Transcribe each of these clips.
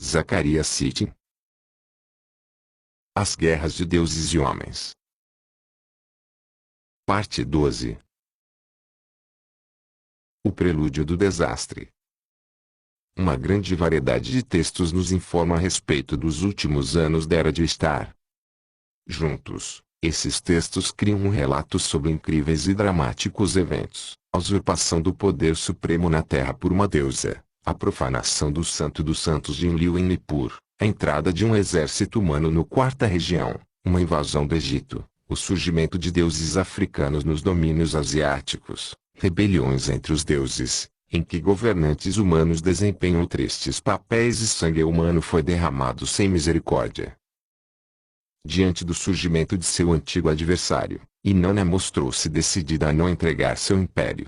Zacarias Sitchin. As Guerras de Deuses e Homens. Parte 12. O Prelúdio do Desastre. Uma grande variedade de textos nos informa a respeito dos últimos anos da Era de Estar. Juntos, esses textos criam um relato sobre incríveis e dramáticos eventos: a usurpação do poder supremo na Terra por uma deusa, a profanação do Santo dos Santos de Enlil em Nippur, a entrada de um exército humano no Quarta Região, uma invasão do Egito, o surgimento de deuses africanos nos domínios asiáticos, rebeliões entre os deuses, em que governantes humanos desempenham tristes papéis e sangue humano foi derramado sem misericórdia. Diante do surgimento de seu antigo adversário, Inanna mostrou-se decidida a não entregar seu império.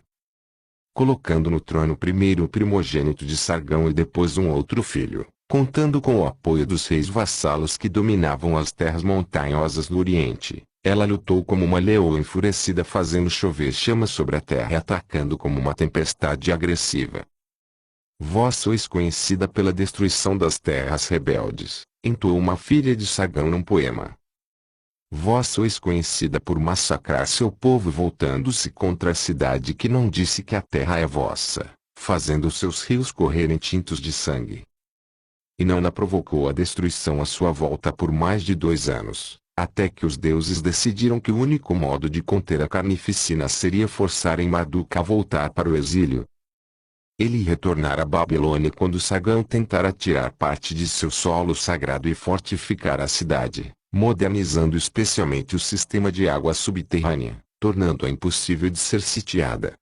Colocando no trono primeiro o primogênito de Sargão e depois um outro filho, contando com o apoio dos reis vassalos que dominavam as terras montanhosas do Oriente, ela lutou como uma leoa enfurecida, fazendo chover chamas sobre a terra e atacando como uma tempestade agressiva. Vós sois conhecida pela destruição das terras rebeldes, entoou uma filha de Sargão num poema. Vós sois conhecida por massacrar seu povo voltando-se contra a cidade que não disse que a terra é vossa, fazendo seus rios correrem tintos de sangue. Inanna provocou a destruição à sua volta por mais de 2 anos, até que os deuses decidiram que o único modo de conter a carnificina seria forçarem Marduk a voltar para o exílio. Ele ia retornar à Babilônia quando Sargão tentara tirar parte de seu solo sagrado e fortificar a cidade, modernizando especialmente o sistema de água subterrânea, tornando-a impossível de ser sitiada.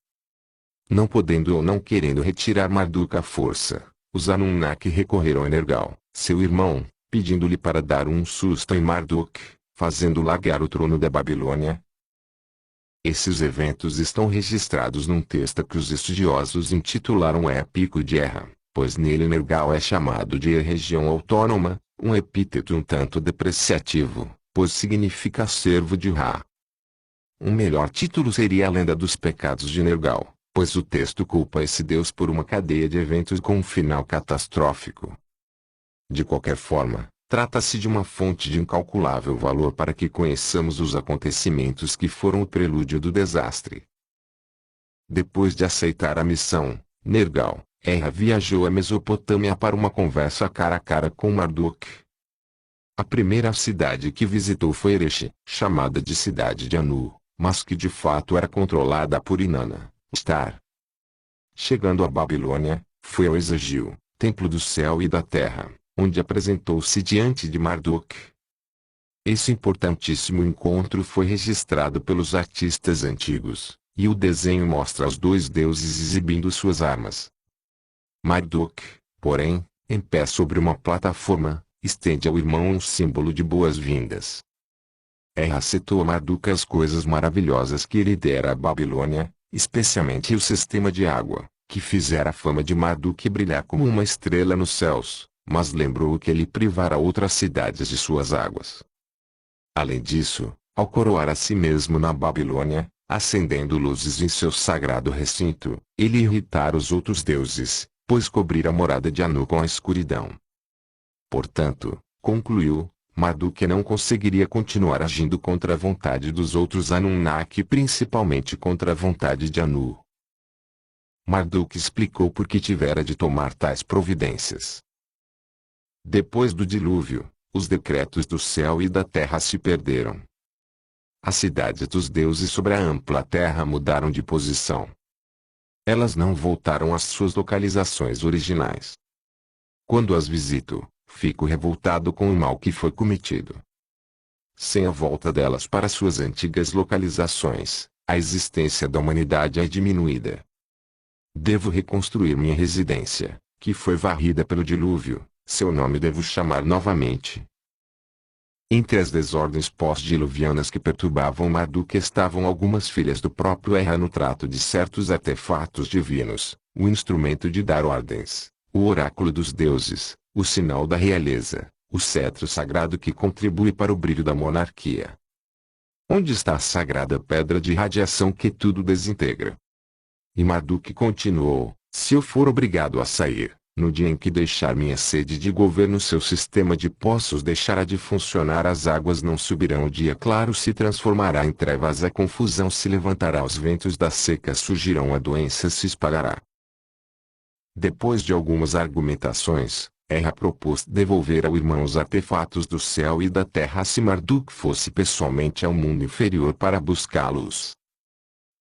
Não podendo ou não querendo retirar Marduk à força, os Anunnaki recorreram a Nergal, seu irmão, pedindo-lhe para dar um susto em Marduk, fazendo largar o trono da Babilônia. Esses eventos estão registrados num texto que os estudiosos intitularam Épico de Erra, pois nele Nergal é chamado de região autônoma, um epíteto um tanto depreciativo, pois significa servo de Ra. Um melhor título seria a Lenda dos Pecados de Nergal, pois o texto culpa esse deus por uma cadeia de eventos com um final catastrófico. De qualquer forma, trata-se de uma fonte de incalculável valor para que conheçamos os acontecimentos que foram o prelúdio do desastre. Depois de aceitar a missão, Nergal, Erra viajou à Mesopotâmia para uma conversa cara a cara com Marduk. A primeira cidade que visitou foi Ereche, chamada de Cidade de Anu, mas que de fato era controlada por Inanna, Estar. Chegando à Babilônia, foi ao Exagil, templo do céu e da terra, onde apresentou-se diante de Marduk. Esse importantíssimo encontro foi registrado pelos artistas antigos, e o desenho mostra os 2 deuses exibindo suas armas. Marduk, porém, em pé sobre uma plataforma, estende ao irmão um símbolo de boas-vindas. Erra citou a Marduk as coisas maravilhosas que ele dera à Babilônia, especialmente o sistema de água, que fizera a fama de Marduk brilhar como uma estrela nos céus, mas lembrou que ele privara outras cidades de suas águas. Além disso, ao coroar a si mesmo na Babilônia, acendendo luzes em seu sagrado recinto, ele irritara os outros deuses, pois cobrira a morada de Anu com a escuridão. Portanto, concluiu, Marduk não conseguiria continuar agindo contra a vontade dos outros Anunnaki, principalmente contra a vontade de Anu. Marduk explicou por que tivera de tomar tais providências. Depois do dilúvio, os decretos do céu e da terra se perderam. As cidades dos deuses sobre a ampla terra mudaram de posição. Elas não voltaram às suas localizações originais. Quando as visito, fico revoltado com o mal que foi cometido. Sem a volta delas para suas antigas localizações, a existência da humanidade é diminuída. Devo reconstruir minha residência, que foi varrida pelo dilúvio. Seu nome devo chamar novamente. Entre as desordens pós-diluvianas que perturbavam Marduk estavam algumas filhas do próprio Erra no trato de certos artefatos divinos, o instrumento de dar ordens, o oráculo dos deuses, o sinal da realeza, o cetro sagrado que contribui para o brilho da monarquia. Onde está a sagrada pedra de radiação que tudo desintegra? E Marduk continuou: se eu for obrigado a sair, no dia em que deixar minha sede de governo, seu sistema de poços deixará de funcionar, as águas não subirão, o dia claro se transformará em trevas, a confusão se levantará, os ventos da seca surgirão, a doença se espalhará. Depois de algumas argumentações, Erra propôs devolver ao irmão os artefatos do céu e da terra se Marduk fosse pessoalmente ao mundo inferior para buscá-los.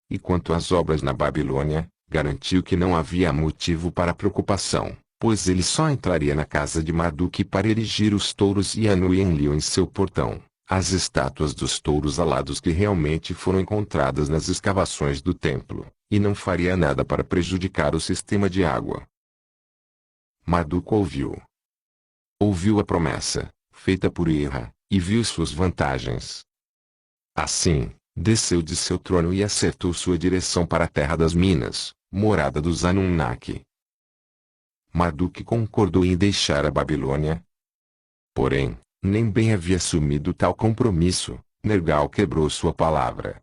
E quanto às obras na Babilônia, garantiu que não havia motivo para preocupação, pois ele só entraria na casa de Marduk para erigir os touros e Anu e Enlil em seu portão, as estátuas dos touros alados que realmente foram encontradas nas escavações do templo, e não faria nada para prejudicar o sistema de água. Marduk ouviu a promessa, feita por Erra, e viu suas vantagens. Assim, desceu de seu trono e acertou sua direção para a terra das Minas, morada dos Anunnaki. Marduk concordou em deixar a Babilônia. Porém, nem bem havia assumido tal compromisso, Nergal quebrou sua palavra.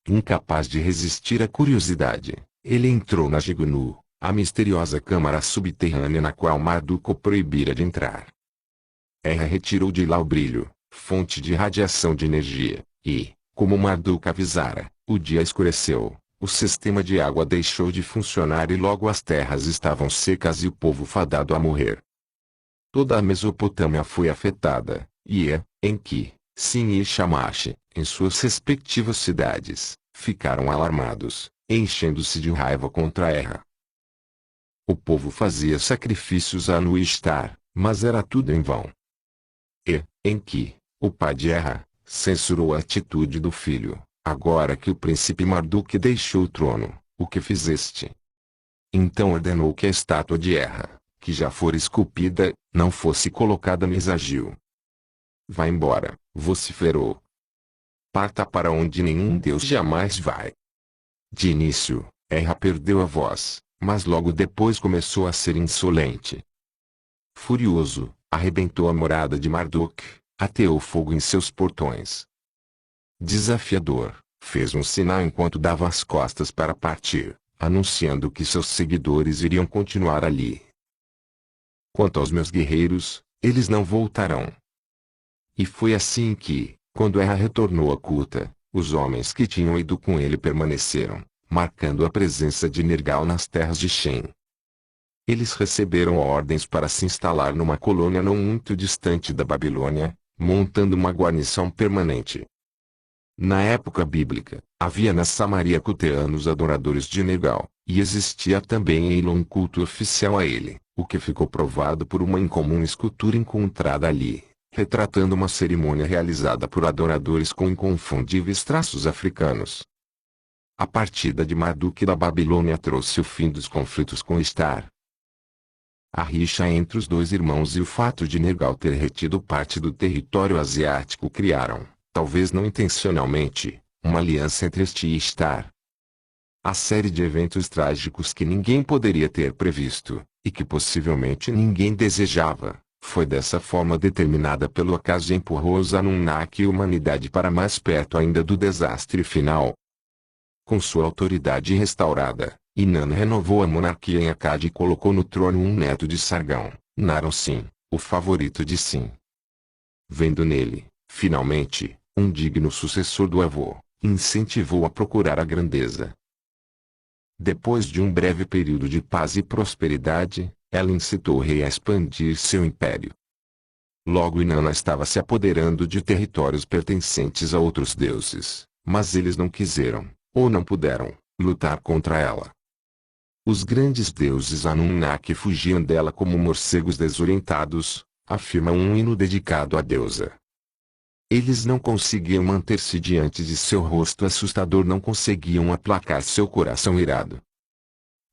Incapaz de resistir à curiosidade, ele entrou na Gigunu, a misteriosa câmara subterrânea na qual Marduk o proibira de entrar. Erra retirou de lá o brilho, fonte de radiação de energia, e, como Marduk avisara, o dia escureceu, o sistema de água deixou de funcionar e logo as terras estavam secas e o povo fadado a morrer. Toda a Mesopotâmia foi afetada, e Enki, Sin e Shamash, em suas respectivas cidades, ficaram alarmados, enchendo-se de raiva contra Erra. O povo fazia sacrifícios a Anu e Ishtar, mas era tudo em vão. Enki, o pai de Erra, censurou a atitude do filho. Agora que o príncipe Marduk deixou o trono, o que fizeste? Então ordenou que a estátua de Erra, que já fora esculpida, não fosse colocada no exagio. Vá embora, vociferou. Parta para onde nenhum deus jamais vai. De início, Erra perdeu a voz, mas logo depois começou a ser insolente. Furioso, arrebentou a morada de Marduk, ateou fogo em seus portões. Desafiador, fez um sinal enquanto dava as costas para partir, anunciando que seus seguidores iriam continuar ali. Quanto aos meus guerreiros, eles não voltarão. E foi assim que, quando Erra retornou a Kuta, os homens que tinham ido com ele permaneceram, marcando a presença de Nergal nas terras de Shem. Eles receberam ordens para se instalar numa colônia não muito distante da Babilônia, montando uma guarnição permanente. Na época bíblica, havia na Samaria cuteanos adoradores de Nergal, e existia também em Elon um culto oficial a ele, o que ficou provado por uma incomum escultura encontrada ali, retratando uma cerimônia realizada por adoradores com inconfundíveis traços africanos. A partida de Marduk da Babilônia trouxe o fim dos conflitos com Ishtar. A rixa entre os dois irmãos e o fato de Nergal ter retido parte do território asiático criaram, talvez não intencionalmente, uma aliança entre este e Ishtar. A série de eventos trágicos que ninguém poderia ter previsto, e que possivelmente ninguém desejava, foi dessa forma determinada pelo acaso e empurrou os Anunnaki e a humanidade para mais perto ainda do desastre final. Com sua autoridade restaurada, Inanna renovou a monarquia em Akkad e colocou no trono um neto de Sargão, Naram-Sin, o favorito de Sin. Vendo nele, finalmente, um digno sucessor do avô, incentivou a procurar a grandeza. Depois de um breve período de paz e prosperidade, ela incitou o rei a expandir seu império. Logo Inanna estava se apoderando de territórios pertencentes a outros deuses, mas eles não quiseram, ou não puderam, lutar contra ela. Os grandes deuses Anunnaki fugiam dela como morcegos desorientados, afirma um hino dedicado à deusa. Eles não conseguiam manter-se diante de seu rosto assustador, não conseguiam aplacar seu coração irado.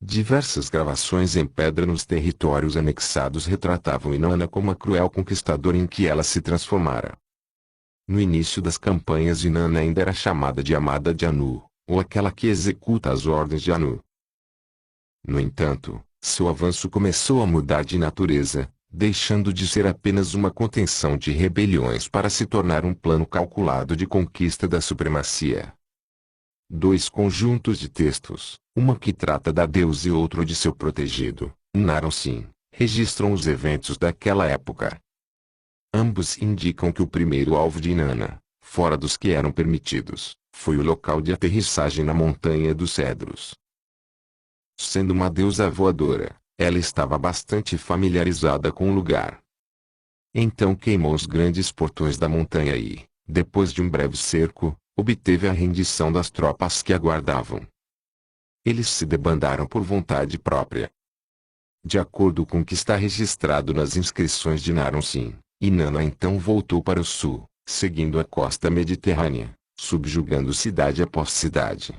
Diversas gravações em pedra nos territórios anexados retratavam Inanna como a cruel conquistadora em que ela se transformara. No início das campanhas Inanna ainda era chamada de amada de Anu, ou aquela que executa as ordens de Anu. No entanto, seu avanço começou a mudar de natureza, deixando de ser apenas uma contenção de rebeliões para se tornar um plano calculado de conquista da supremacia. Dois conjuntos de textos, uma que trata da deusa e outro de seu protegido, Naram-Sin registram os eventos daquela época. Ambos indicam que o primeiro alvo de Inanna, fora dos que eram permitidos, foi o local de aterrissagem na Montanha dos Cedros. Sendo uma deusa voadora, ela estava bastante familiarizada com o lugar. Então queimou os grandes portões da montanha e, depois de um breve cerco, obteve a rendição das tropas que aguardavam. Eles se debandaram por vontade própria. De acordo com o que está registrado nas inscrições de Naram-Sin, Inanna então voltou para o sul, seguindo a costa mediterrânea, subjugando cidade após cidade.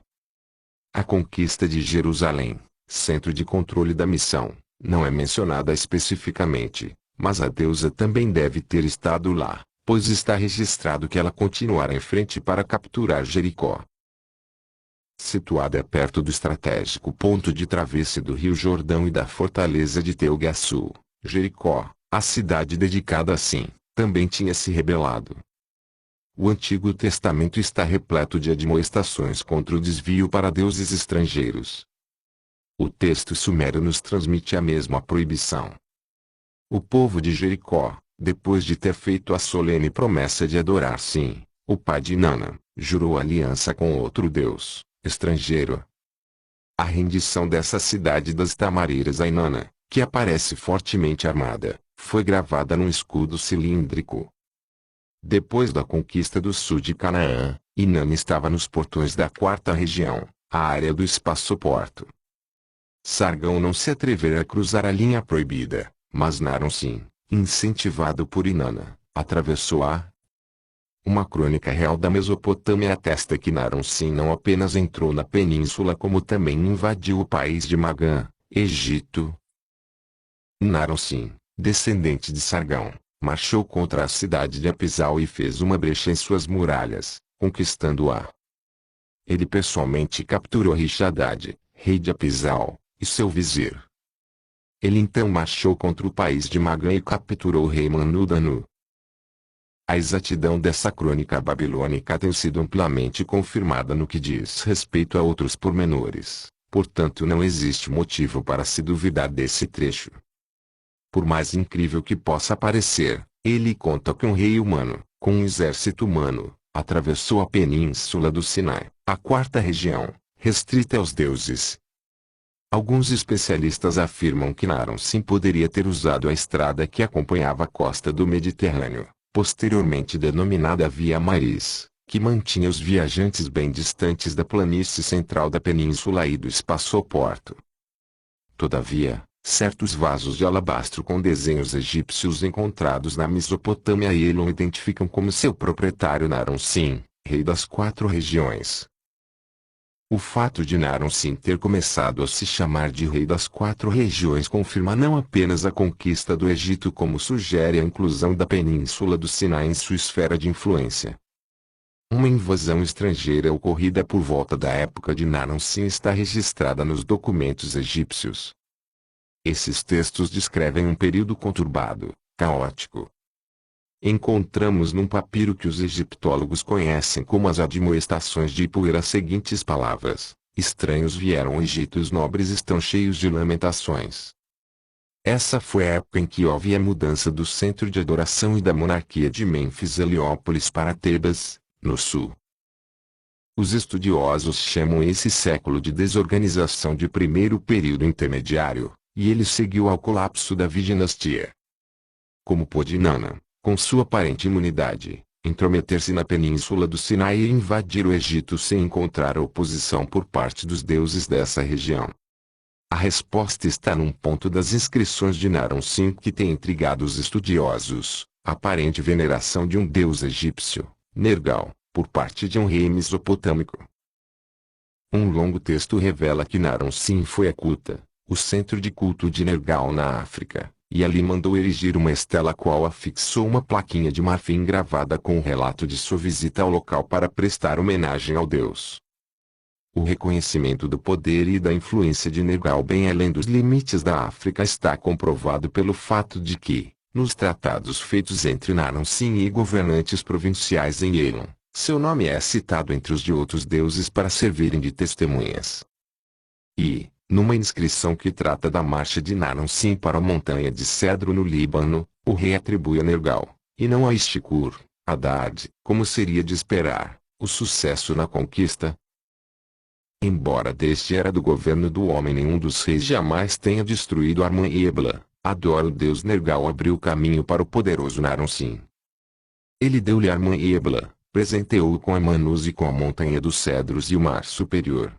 A conquista de Jerusalém, centro de controle da missão, não é mencionada especificamente, mas a deusa também deve ter estado lá, pois está registrado que ela continuara em frente para capturar Jericó. Situada perto do estratégico ponto de travessia do Rio Jordão e da fortaleza de Tel-Gassu, Jericó, a cidade dedicada a Sin, também tinha se rebelado. O Antigo Testamento está repleto de admoestações contra o desvio para deuses estrangeiros. O texto sumério nos transmite a mesma proibição. O povo de Jericó, depois de ter feito a solene promessa de adorar Sin, o pai de Inanna, jurou aliança com outro deus estrangeiro. A rendição dessa cidade das tamareiras a Inanna, que aparece fortemente armada, foi gravada num escudo cilíndrico. Depois da conquista do sul de Canaã, Inanna estava nos portões da quarta região, a área do espaçoporto. Sargão não se atrevera a cruzar a linha proibida, mas Naram-Sin, incentivado por Inanna, atravessou-a. Uma crônica real da Mesopotâmia atesta que Naram-Sin não apenas entrou na península como também invadiu o país de Magã, Egito. Naram-Sin, descendente de Sargão, marchou contra a cidade de Apizal e fez uma brecha em suas muralhas, conquistando-a. Ele pessoalmente capturou Rishadad, rei de Apizal, e seu vizir. Ele então marchou contra o país de Magã e capturou o rei Manudanu. A exatidão dessa crônica babilônica tem sido amplamente confirmada no que diz respeito a outros pormenores, portanto não existe motivo para se duvidar desse trecho. Por mais incrível que possa parecer, ele conta que um rei humano, com um exército humano, atravessou a península do Sinai, a quarta região, restrita aos deuses. Alguns especialistas afirmam que Naram-Sin poderia ter usado a estrada que acompanhava a costa do Mediterrâneo, posteriormente denominada Via Maris, que mantinha os viajantes bem distantes da planície central da península e do espaçoporto. Todavia, certos vasos de alabastro com desenhos egípcios encontrados na Mesopotâmia e Elon identificam como seu proprietário Naram-Sin, rei das quatro regiões. O fato de Naram-Sin ter começado a se chamar de Rei das Quatro Regiões confirma não apenas a conquista do Egito como sugere a inclusão da Península do Sinai em sua esfera de influência. Uma invasão estrangeira ocorrida por volta da época de Naram-Sin está registrada nos documentos egípcios. Esses textos descrevem um período conturbado, caótico. Encontramos num papiro que os egiptólogos conhecem como as admoestações de Ipuer as seguintes palavras: estranhos vieram ao Egito e os nobres estão cheios de lamentações. Essa foi a época em que houve a mudança do centro de adoração e da monarquia de Mênfis-Heliópolis para Tebas, no sul. Os estudiosos chamam esse século de desorganização de primeiro período intermediário, e ele seguiu ao colapso da dinastia. Como pôde Inanna, com sua aparente imunidade, intrometer-se na península do Sinai e invadir o Egito sem encontrar oposição por parte dos deuses dessa região? A resposta está num ponto das inscrições de Naram-Sin que tem intrigado os estudiosos: a aparente veneração de um deus egípcio, Nergal, por parte de um rei mesopotâmico. Um longo texto revela que Naram-Sin foi a Kuta, o centro de culto de Nergal na África, e ali mandou erigir uma estela a qual afixou uma plaquinha de marfim gravada com o relato de sua visita ao local para prestar homenagem ao deus. O reconhecimento do poder e da influência de Nergal bem além dos limites da África está comprovado pelo fato de que, nos tratados feitos entre Naram-Sin e governantes provinciais em Elon, seu nome é citado entre os de outros deuses para servirem de testemunhas. E, Numa inscrição que trata da marcha de Naram-Sin para a montanha de Cedro no Líbano, o rei atribui a Nergal, e não a Estikur, Haddad, como seria de esperar, o sucesso na conquista. Embora desde era do governo do homem nenhum dos reis jamais tenha destruído Armã e Ebla, adora o deus Nergal abriu caminho para o poderoso Naram-Sin. Ele deu-lhe Armã e Ebla, presenteou-o com Amanus e com a montanha dos cedros e o mar superior.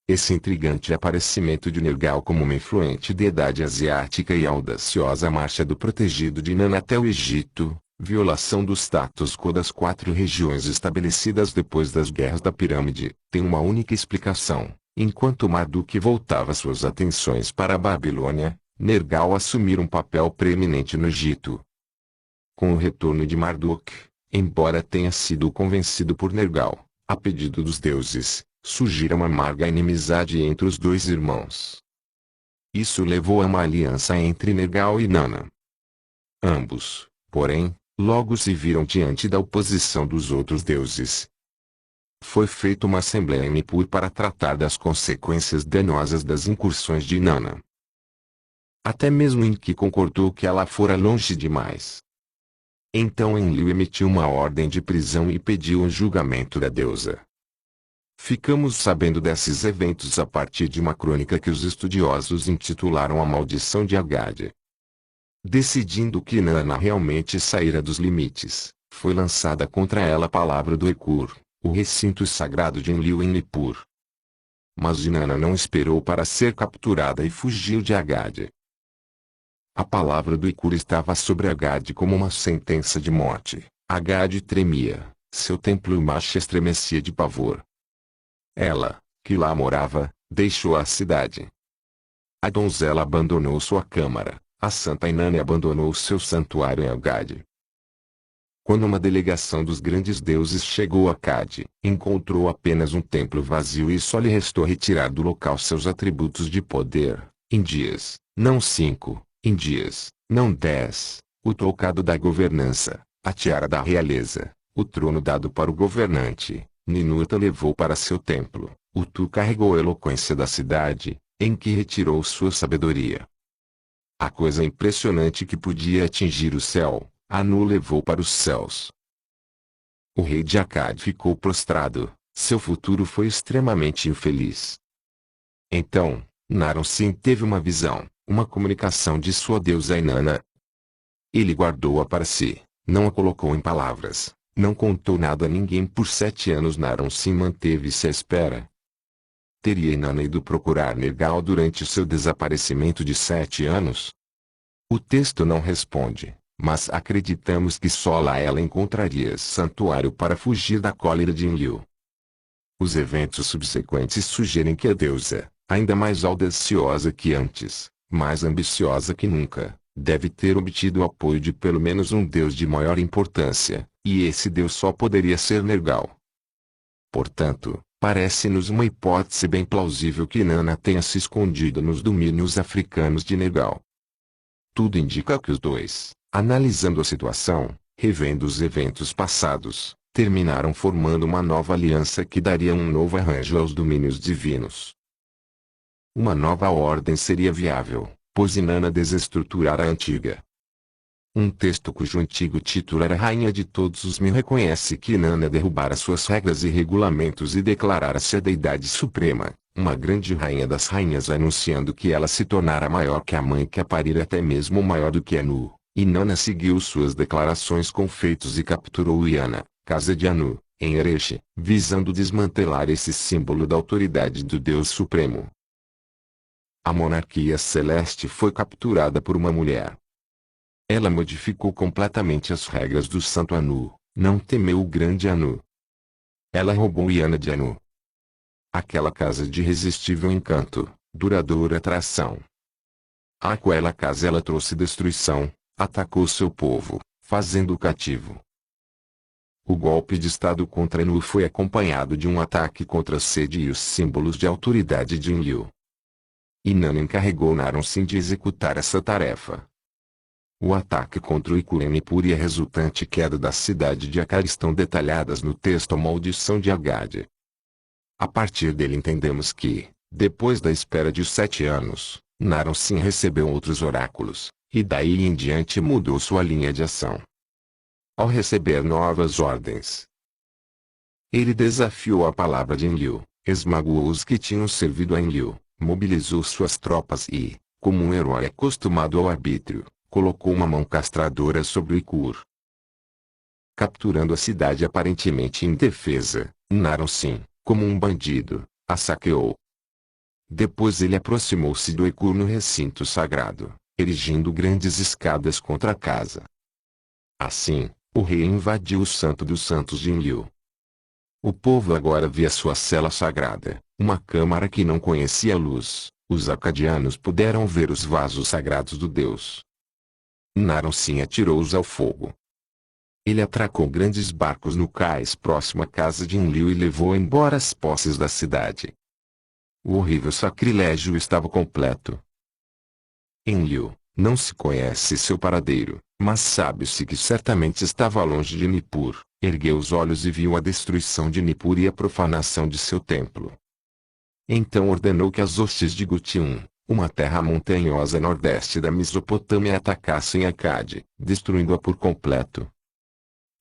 Esse intrigante aparecimento de Nergal como uma influente deidade asiática e a audaciosa marcha do protegido de Inanna até o Egito, violação do status quo das 4 regiões estabelecidas depois das guerras da pirâmide, tem uma única explicação. Enquanto Marduk voltava suas atenções para a Babilônia, Nergal assumira um papel preeminente no Egito. Com o retorno de Marduk, embora tenha sido convencido por Nergal, a pedido dos deuses, surgira uma amarga inimizade entre os dois irmãos. Isso levou a uma aliança entre Nergal e Inanna. Ambos, porém, logo se viram diante da oposição dos outros deuses. Foi feita uma assembleia em Nippur para tratar das consequências danosas das incursões de Inanna. Até mesmo Enki concordou que ela fora longe demais. Então Enlil emitiu uma ordem de prisão e pediu o julgamento da deusa. Ficamos sabendo desses eventos a partir de uma crônica que os estudiosos intitularam A Maldição de Agade. Decidindo que Inanna realmente saíra dos limites, foi lançada contra ela a palavra do Ekur, o recinto sagrado de Enlil em Nippur. Mas Inanna não esperou para ser capturada e fugiu de Agade. A palavra do Ekur estava sobre Agade como uma sentença de morte. Agade tremia, seu templo macho estremecia de pavor. Ela, que lá morava, deixou a cidade. A donzela abandonou sua câmara, a santa Inanna abandonou seu santuário em Agade. Quando uma delegação dos grandes deuses chegou a Agade, encontrou apenas um templo vazio e só lhe restou retirar do local seus atributos de poder, em dias, não 5, em dias, não 10, o tocado da governança, a tiara da realeza, o trono dado para o governante. Ninurta levou para seu templo, Utu carregou a eloquência da cidade, Enki retirou sua sabedoria. A coisa impressionante que podia atingir o céu, Anu levou para os céus. O rei de Akkad ficou prostrado, seu futuro foi extremamente infeliz. Então, Naram-Sin teve uma visão, uma comunicação de sua deusa Inanna. Ele guardou-a para si, não a colocou em palavras. Não contou nada a ninguém por 7 anos. Naram-Sin manteve-se à espera. Teria Inanna ido procurar Nergal durante seu desaparecimento de 7 anos? O texto não responde, mas acreditamos que só lá ela encontraria santuário para fugir da cólera de Enlil. Os eventos subsequentes sugerem que a deusa, ainda mais audaciosa que antes, mais ambiciosa que nunca, deve ter obtido o apoio de pelo menos um deus de maior importância, e esse deus só poderia ser Nergal. Portanto, parece-nos uma hipótese bem plausível que Inanna tenha se escondido nos domínios africanos de Nergal. Tudo indica que os dois, analisando a situação, revendo os eventos passados, terminaram formando uma nova aliança que daria um novo arranjo aos domínios divinos. Uma nova ordem seria viável, pois Inanna desestruturara a antiga. Um texto cujo antigo título era Rainha de Todos os Mil reconhece que Inanna derrubara suas regras e regulamentos e declarara-se a deidade suprema, uma grande rainha das rainhas, anunciando que ela se tornara maior que a mãe que a parira, até mesmo maior do que Anu. Inanna seguiu suas declarações com feitos e capturou Iana, casa de Anu, em Ereche, visando desmantelar esse símbolo da autoridade do Deus Supremo. A monarquia celeste foi capturada por uma mulher. Ela modificou completamente as regras do santo Anu, não temeu o grande Anu. Ela roubou Iana de Anu. Aquela casa de irresistível encanto, duradoura atração. Àquela casa ela trouxe destruição, atacou seu povo, fazendo-o cativo. O golpe de estado contra Anu foi acompanhado de um ataque contra a sede e os símbolos de autoridade de Enlil. Inanna encarregou Naram-Sin de executar essa tarefa. O ataque contra o Iku-Nippur e a resultante queda da cidade de Akkad estão detalhadas no texto A Maldição de Agade. A partir dele entendemos que, Depois da espera de 7 anos, Naram-Sin recebeu outros oráculos, e daí em diante mudou sua linha de ação. Ao receber novas ordens, ele desafiou a palavra de Enlil, esmagou os que tinham servido a Enlil, mobilizou suas tropas e, como um herói acostumado ao arbítrio, colocou uma mão castradora sobre o Ikur. Capturando a cidade aparentemente indefesa, Naram-Sin, como um bandido, a saqueou. Depois ele aproximou-se do Ikur no recinto sagrado, erigindo grandes escadas contra a casa. Assim, o rei invadiu o Santo dos Santos de Enlil. O povo agora via sua cela sagrada, uma câmara que não conhecia luz. Os acadianos puderam ver os vasos sagrados do deus. Naram-Sin atirou-os ao fogo. Ele atracou grandes barcos no cais próximo à casa de Enlil e levou embora as posses da cidade. O horrível sacrilégio estava completo. Enlil, não se conhece seu paradeiro, mas sabe-se que certamente estava longe de Nippur. Ergueu os olhos e viu a destruição de Nippur e a profanação de seu templo. Então ordenou que as hostes de Gutium, uma terra montanhosa nordeste da Mesopotâmia, atacassem Acade, destruindo-a por completo.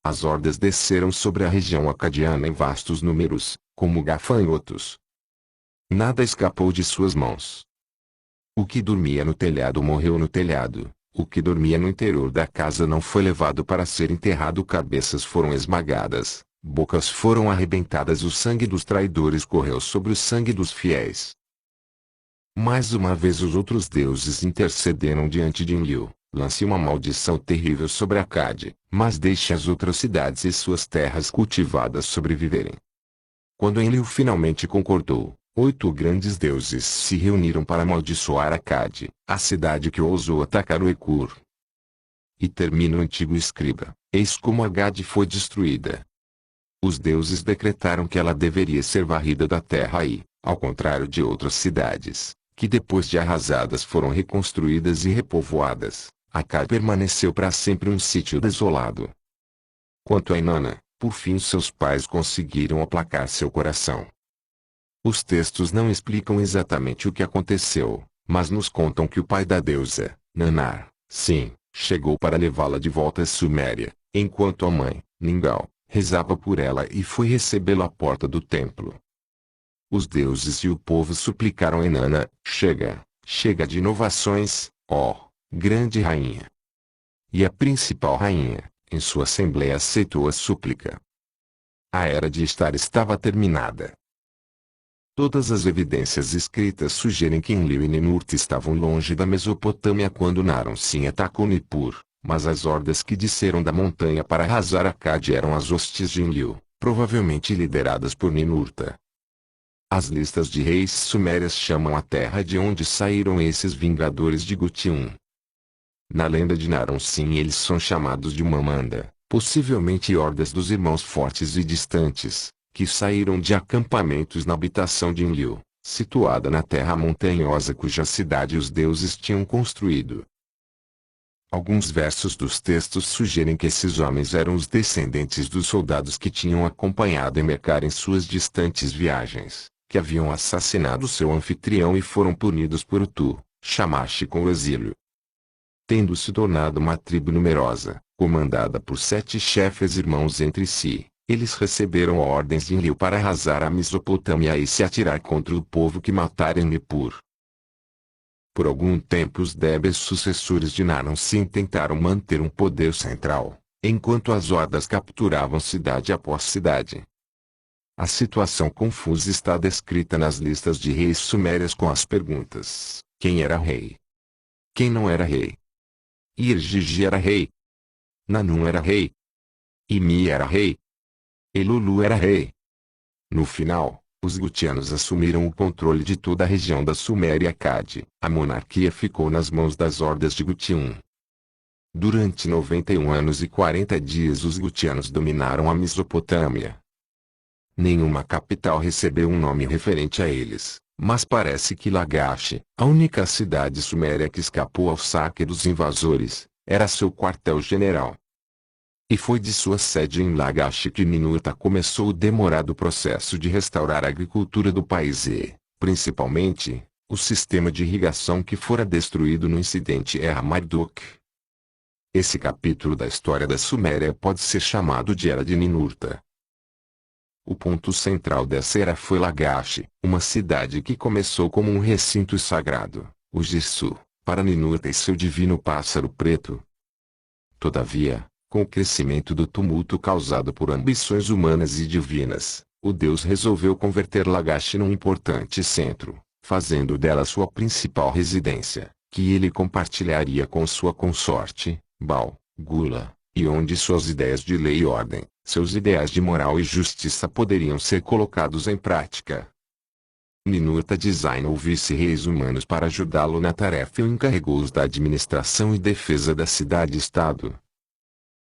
As hordas desceram sobre a região acadiana em vastos números, como gafanhotos. Nada escapou de suas mãos. O que dormia no telhado morreu no telhado, o que dormia no interior da casa não foi levado para ser enterrado, cabeças foram esmagadas, bocas foram arrebentadas, o sangue dos traidores correu sobre o sangue dos fiéis. Mais uma vez os outros deuses intercederam diante de Enlil, lance uma maldição terrível sobre Acade, mas deixe as outras cidades e suas terras cultivadas sobreviverem. Quando Enlil finalmente concordou, 8 grandes deuses se reuniram para amaldiçoar Acade, a cidade que ousou atacar o Ikur. E termina o antigo escriba, eis como Agade foi destruída. Os deuses decretaram que ela deveria ser varrida da terra e, ao contrário de outras cidades, que depois de arrasadas foram reconstruídas e repovoadas, Acade permaneceu para sempre um sítio desolado. Quanto a Inanna, por fim seus pais conseguiram aplacar seu coração. Os textos não explicam exatamente o que aconteceu, mas nos contam que o pai da deusa, Nanar, sim, chegou para levá-la de volta à Suméria, enquanto a mãe, Ningal, rezava por ela e foi recebê-la à porta do templo. Os deuses e o povo suplicaram a Inanna, chega de inovações, ó, grande rainha. E a principal rainha, em sua assembleia, aceitou a súplica. A era de estar estava terminada. Todas as evidências escritas sugerem que Enlil e Ninurta estavam longe da Mesopotâmia quando Naram-Sin atacou Nippur, mas as hordas que desceram da montanha para arrasar Acade eram as hostes de Enlil, provavelmente lideradas por Ninurta. As listas de reis sumérias chamam a terra de onde saíram esses vingadores de Gutium. Na lenda de Naram-Sin eles são chamados de Mamanda, possivelmente hordas dos irmãos fortes e distantes, que saíram de acampamentos na habitação de Enlil, situada na terra montanhosa cuja cidade os deuses tinham construído. Alguns versos dos textos sugerem que esses homens eram os descendentes dos soldados que tinham acompanhado Emercar em suas distantes viagens, que haviam assassinado seu anfitrião e foram punidos por Utu, Shamash com o exílio. Tendo se tornado uma tribo numerosa, comandada por 7 chefes irmãos entre si, eles receberam ordens de Enlil para arrasar a Mesopotâmia e se atirar contra o povo que matara em Nippur. Por algum tempo os débeis sucessores de Naram-Sin tentaram manter um poder central, enquanto as hordas capturavam cidade após cidade. A situação confusa está descrita nas listas de reis sumérias com as perguntas: quem era rei? Quem não era rei? Irgigi era rei? Nanum era rei? Imi era rei? Elulu era rei? No final, os gutianos assumiram o controle de toda a região da Suméria e Acade. A monarquia ficou nas mãos das hordas de Gutium. Durante 91 anos e 40 dias os gutianos dominaram a Mesopotâmia. Nenhuma capital recebeu um nome referente a eles, mas parece que Lagash, a única cidade suméria que escapou ao saque dos invasores, era seu quartel-general. E foi de sua sede em Lagash que Ninurta começou o demorado processo de restaurar a agricultura do país e, principalmente, o sistema de irrigação que fora destruído no incidente Erra-Marduk. Esse capítulo da história da Suméria pode ser chamado de Era de Ninurta. O ponto central dessa era foi Lagash, uma cidade que começou como um recinto sagrado, o Girsu, para Ninurta e seu divino pássaro preto. Todavia, com o crescimento do tumulto causado por ambições humanas e divinas, o deus resolveu converter Lagash num importante centro, fazendo dela sua principal residência, que ele compartilharia com sua consorte, Baal, Gula, e onde suas ideias de lei e ordem, seus ideais de moral e justiça poderiam ser colocados em prática. Ninurta designou vice-reis humanos para ajudá-lo na tarefa e encarregou-os da administração e defesa da cidade-estado.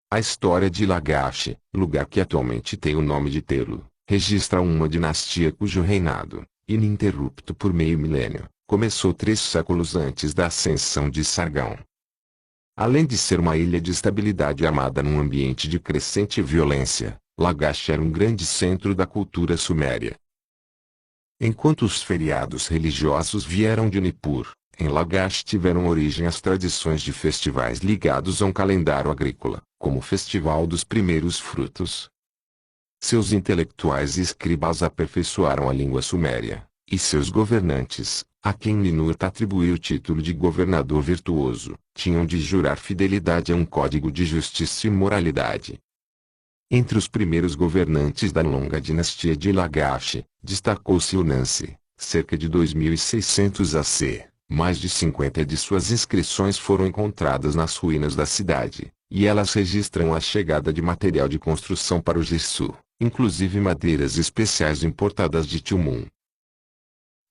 A história de Lagash, lugar que atualmente tem o nome de Telo, registra uma dinastia cujo reinado, ininterrupto por meio milênio, começou 3 séculos antes da ascensão de Sargão. Além de ser uma ilha de estabilidade armada num ambiente de crescente violência, Lagash era um grande centro da cultura suméria. Enquanto os feriados religiosos vieram de Nippur, em Lagash tiveram origem as tradições de festivais ligados a um calendário agrícola, como o Festival dos Primeiros Frutos. Seus intelectuais e escribas aperfeiçoaram a língua suméria, e seus governantes, a quem Ninurta atribuiu o título de governador virtuoso, tinham de jurar fidelidade a um código de justiça e moralidade. Entre os primeiros governantes da longa dinastia de Lagash, destacou-se Unansi, cerca de 2600 AC. Mais de 50 de suas inscrições foram encontradas nas ruínas da cidade, e elas registram a chegada de material de construção para o Girsu, inclusive madeiras especiais importadas de Tilmun.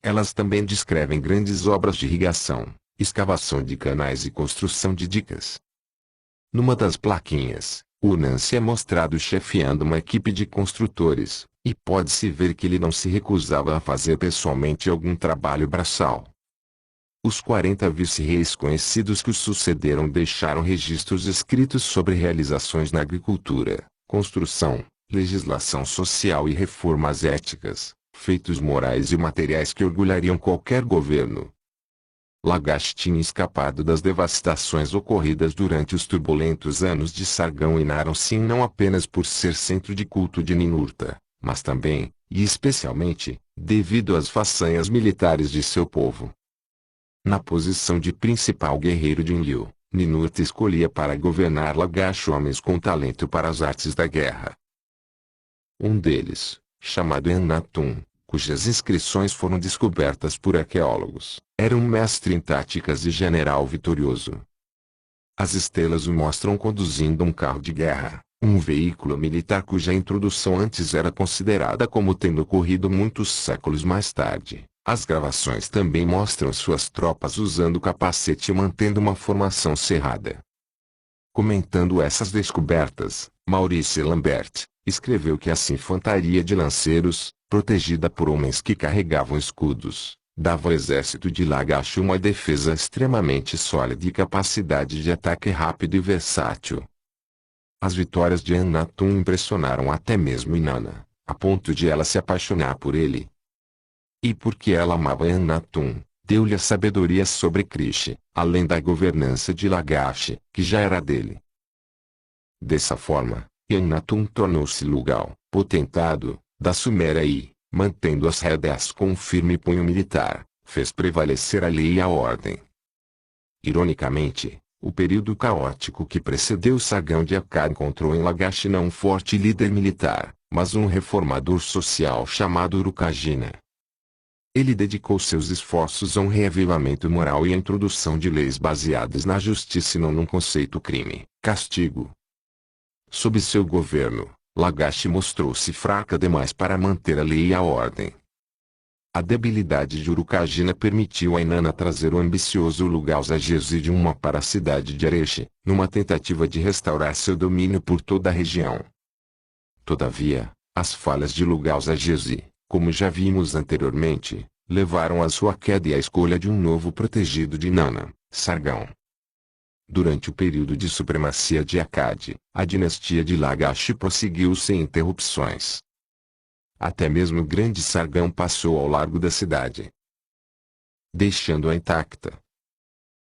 Elas também descrevem grandes obras de irrigação, escavação de canais e construção de dicas. Numa das plaquinhas, Unansi é mostrado chefiando uma equipe de construtores, e pode-se ver que ele não se recusava a fazer pessoalmente algum trabalho braçal. Os 40 vice-reis conhecidos que o sucederam deixaram registros escritos sobre realizações na agricultura, construção, legislação social e reformas éticas, feitos morais e materiais que orgulhariam qualquer governo. Lagash tinha escapado das devastações ocorridas durante os turbulentos anos de Sargão e Naram-Sin não apenas por ser centro de culto de Ninurta, mas também, e especialmente, devido às façanhas militares de seu povo. Na posição de principal guerreiro de Enlil, Ninurta escolhia para governar Lagash homens com talento para as artes da guerra. Um deles, chamado Ennatum, cujas inscrições foram descobertas por arqueólogos, era um mestre em táticas e general vitorioso. As estelas o mostram conduzindo um carro de guerra, um veículo militar cuja introdução antes era considerada como tendo ocorrido muitos séculos mais tarde. As gravações também mostram suas tropas usando capacete e mantendo uma formação cerrada. Comentando essas descobertas, Maurice Lambert escreveu que essa infantaria de lanceiros, protegida por homens que carregavam escudos, dava ao exército de Lagash uma defesa extremamente sólida e capacidade de ataque rápido e versátil. As vitórias de Ennatum impressionaram até mesmo Inanna, a ponto de ela se apaixonar por ele. E porque ela amava Ennatum, deu-lhe a sabedoria sobre Krish, além da governança de Lagash, que já era dele. Dessa forma, Ennatum tornou-se Lugal, potentado, da Suméria e, mantendo as rédeas com um firme punho militar, fez prevalecer a lei e a ordem. Ironicamente, o período caótico que precedeu Sargão de Akkad encontrou em Lagash não um forte líder militar, mas um reformador social chamado Urukagina. Ele dedicou seus esforços a um reavivamento moral e à introdução de leis baseadas na justiça e não num conceito crime-castigo. Sob seu governo, Lagash mostrou-se fraca demais para manter a lei e a ordem. A debilidade de Urukagina permitiu a Inanna trazer o ambicioso Lugal-Zagezi de Uma para a cidade de Areche, numa tentativa de restaurar seu domínio por toda a região. Todavia, as falhas de Lugal-Zagezi, como já vimos anteriormente, levaram à sua queda e à escolha de um novo protegido de Inanna, Sargão. Durante o período de supremacia de Akkad, a dinastia de Lagash prosseguiu sem interrupções. Até mesmo o grande Sargão passou ao largo da cidade, deixando-a intacta.